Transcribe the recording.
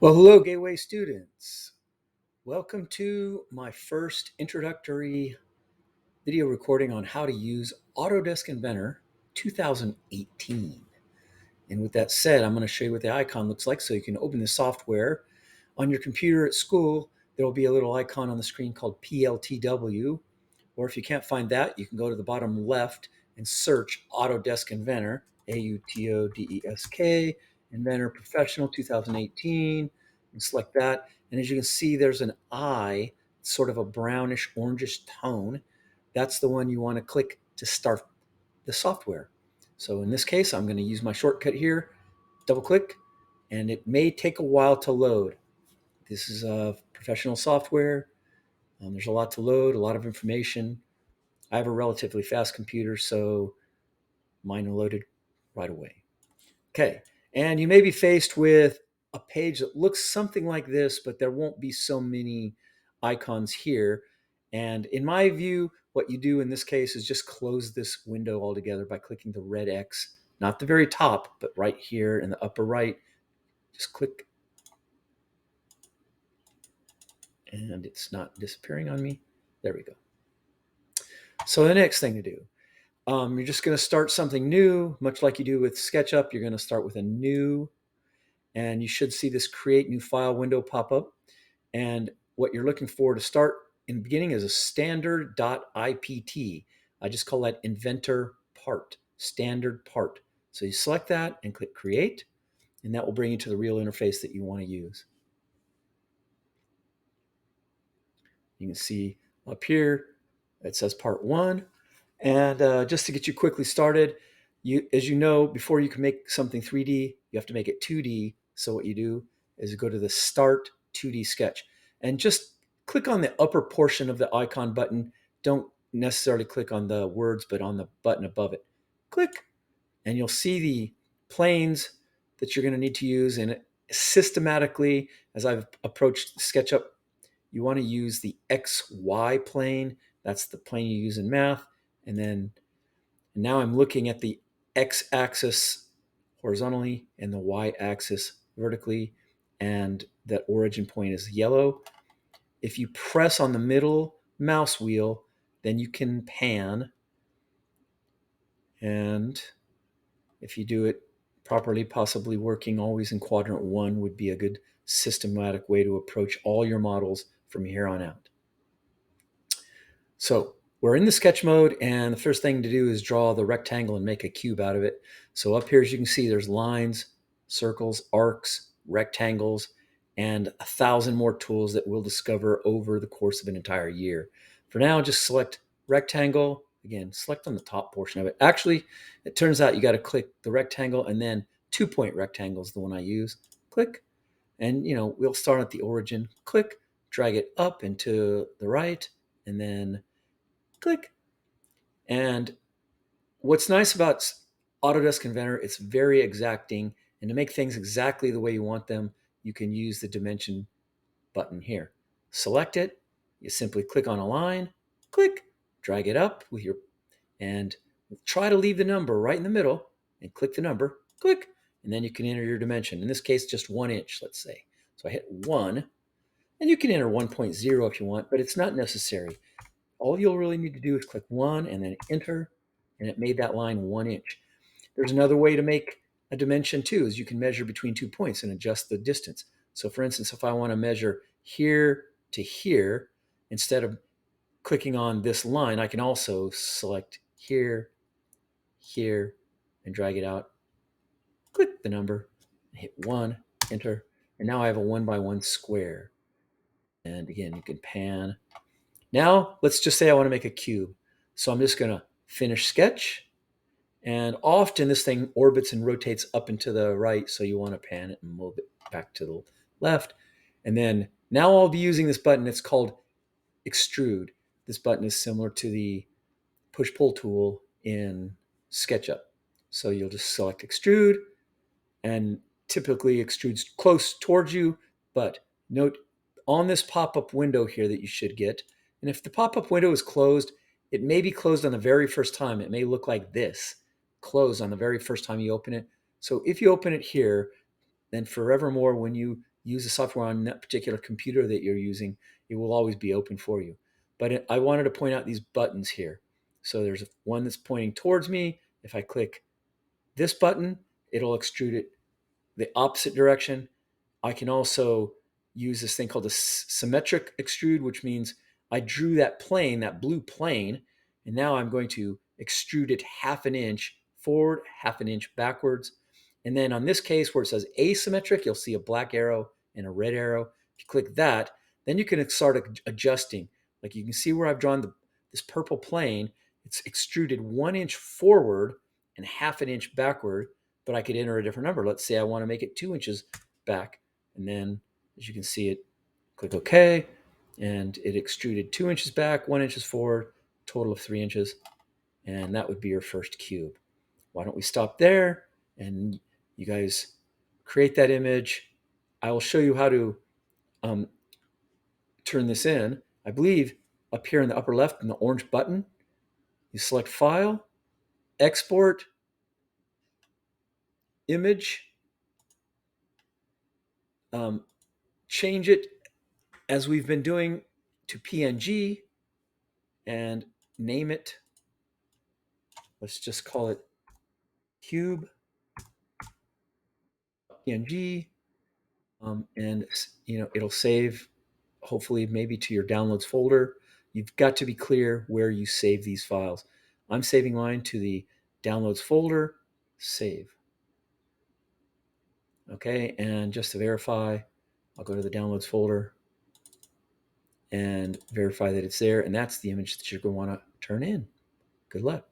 Well, hello, Gateway students. Welcome to my first introductory video recording on how to use Autodesk Inventor 2018. And with that said, I'm going to show you what the icon looks like so you can open the software. On your computer at school, there will be a little icon on the screen called PLTW. Or if you can't find that, you can go to the bottom left and search Autodesk Inventor, AUTODESK, Inventor Professional 2018, and select that. And as you can see, there's an eye, sort of a brownish orangish tone. That's the one you want to click to start the software. So in this case, I'm going to use my shortcut here, double click, and it may take a while to load. This is a professional software. There's a lot to load, a lot of information. I have a relatively fast computer, so mine loaded right away. Okay, and you may be faced with a page that looks something like this, but there won't be so many icons here. And in my view, what you do in this case is just close this window altogether by clicking the red X, not the very top, but right here in the upper right. Just click, and it's not disappearing on me. There we go. So the next thing to do, you're just going to start something new, much like you do with SketchUp. You're going to start with a new, and you should see this create new file window pop up. And what you're looking for to start in the beginning is a standard.ipt. I just call that inventor part, standard part. So you select that and click create, and that will bring you to the real interface that you want to use. You can see up here, it says part one. And just to get you quickly started, as you know, before you can make something 3D, you have to make it 2D. So what you do is go to the Start 2D Sketch and just click on the upper portion of the icon button. Don't necessarily click on the words, but on the button above it. Click, and you'll see the planes that you're going to need to use. And systematically, as I've approached SketchUp, you want to use the XY plane. That's the plane you use in math. And now I'm looking at the x-axis horizontally and the y-axis vertically, and that origin point is yellow. If you press on the middle mouse wheel, then you can pan. And if you do it properly, possibly working always in quadrant 1 would be a good systematic way to approach all your models from here on out. So we're in the sketch mode, and the first thing to do is draw the rectangle and make a cube out of it. So up here, as you can see, there's lines, circles, arcs, rectangles, and 1,000 more tools that we'll discover over the course of an entire year. For now, just select rectangle. Again, select on the top portion of it. Actually, it turns out you got to click the rectangle, and then 2-point rectangle is the one I use. Click, and we'll start at the origin. Click, drag it up and to the right, and then click. And what's nice about Autodesk Inventor, it's very exacting. And to make things exactly the way you want them, you can use the dimension button here. Select it. You simply click on a line, click, drag it up with your, and try to leave the number right in the middle and click the number, click, and then you can enter your dimension. In this case, just 1 inch, let's say. So I hit 1, and you can enter 1.0 if you want, but it's not necessary. All you'll really need to do is click 1 and then enter, and it made that line 1 inch. There's another way to make a dimension too, is you can measure between 2 points and adjust the distance. So for instance, if I want to measure here to here, instead of clicking on this line, I can also select here, here, and drag it out. Click the number, hit 1, enter, and now I have a 1 by 1 square. And again, you can pan. Now, let's just say I want to make a cube. So I'm just going to finish sketch. And often this thing orbits and rotates up and to the right. So you want to pan it and move it back to the left. And then now I'll be using this button. It's called extrude. This button is similar to the push-pull tool in SketchUp. So you'll just select extrude, and typically extrudes close towards you. But note on this pop-up window here that you should get, and if the pop-up window is closed, it may be closed on the very first time. It may look like this, close on the very first time you open it. So if you open it here, then forevermore, when you use the software on that particular computer that you're using. It will always be open for you. But I wanted to point out these buttons here. So there's one that's pointing towards me. If I click this button, it'll extrude it the opposite direction. I can also use this thing called a symmetric extrude, which means I drew that plane, that blue plane, and now I'm going to extrude it half an inch forward, half an inch backwards. And then on this case where it says asymmetric, you'll see a black arrow and a red arrow. If you click that, then you can start adjusting. Like you can see where I've drawn this purple plane, it's extruded 1 inch forward and half an inch backward, but I could enter a different number. Let's say I want to make it 2 inches back. And then as you can see it, click OK, and it extruded 2 inches back, 1 inches forward, total of 3 inches. And that would be your first cube. Why don't we stop there and you guys create that image. I will show you how to turn this in. I believe up here in the upper left in the orange button, you select File, Export, Image, change it as we've been doing to PNG and name it. Let's just call it cube PNG, and it'll save hopefully maybe to your downloads folder. You've got to be clear where you save these files. I'm saving mine to the downloads folder. Save. Okay, and just to verify, I'll go to the downloads folder and verify that it's there, and that's the image that you're going to want to turn in. Good luck.